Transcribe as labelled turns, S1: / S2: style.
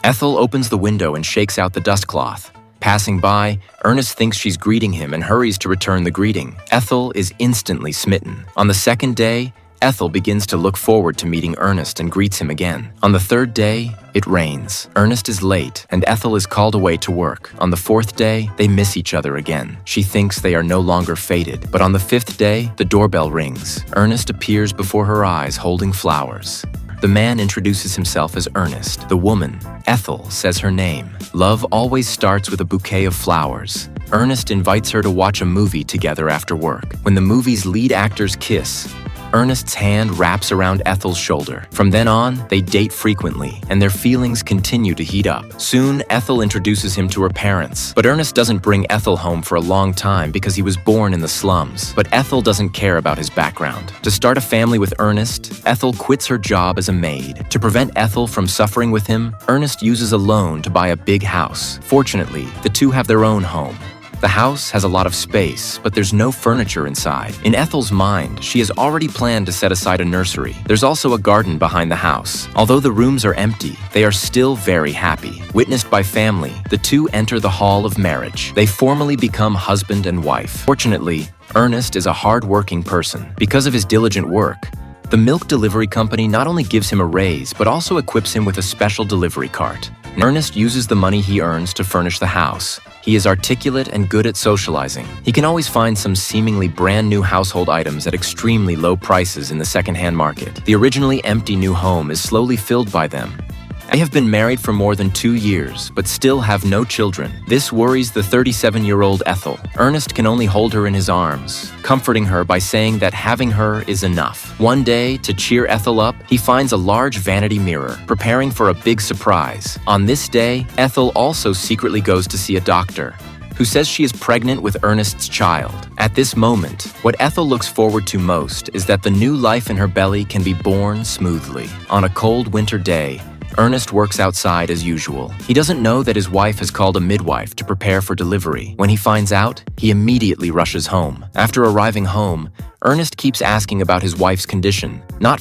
S1: Ethel opens the window and shakes out the dust cloth. Passing by, Ernest thinks she's greeting him and hurries to return the greeting. Ethel is instantly smitten. On the second day, Ethel begins to look forward to meeting Ernest and greets him again. On the third day, it rains. Ernest is late, and Ethel is called away to work. On the fourth day, they miss each other again. She thinks they are no longer fated. But on the fifth day, the doorbell rings. Ernest appears before her eyes holding flowers. The man introduces himself as Ernest. The woman, Ethel, says her name. Love always starts with a bouquet of flowers. Ernest invites her to watch a movie together after work. When the movie's lead actors kiss, Ernest's hand wraps around Ethel's shoulder. From then on, they date frequently, and their feelings continue to heat up. Soon, Ethel introduces him to her parents, but Ernest doesn't bring Ethel home for a long time because he was born in the slums. But Ethel doesn't care about his background. To start a family with Ernest, Ethel quits her job as a maid. To prevent Ethel from suffering with him, Ernest uses a loan to buy a big house. Fortunately, the two have their own home. The house has a lot of space, but there's no furniture inside. In Ethel's mind, she has already planned to set aside a nursery. There's also a garden behind the house. Although the rooms are empty, they are still very happy. Witnessed by family, the two enter the hall of marriage. They formally become husband and wife. Fortunately, Ernest is a hard-working person. Because of his diligent work, the milk delivery company not only gives him a raise, but also equips him with a special delivery cart. Ernest uses the money he earns to furnish the house. He is articulate and good at socializing. He can always find some seemingly brand new household items at extremely low prices in the secondhand market. The originally empty new home is slowly filled by them. They have been married for more than 2 years, but still have no children. This worries the 37-year-old Ethel. Ernest can only hold her in his arms, comforting her by saying that having her is enough. One day, to cheer Ethel up, he finds a large vanity mirror, preparing for a big surprise. On this day, Ethel also secretly goes to see a doctor, who says she is pregnant with Ernest's child. At this moment, what Ethel looks forward to most is that the new life in her belly can be born smoothly. On a cold winter day, Ernest works outside as usual. He doesn't know that his wife has called a midwife to prepare for delivery. When he finds out, he immediately rushes home. After arriving home, Ernest keeps asking about his wife's condition, not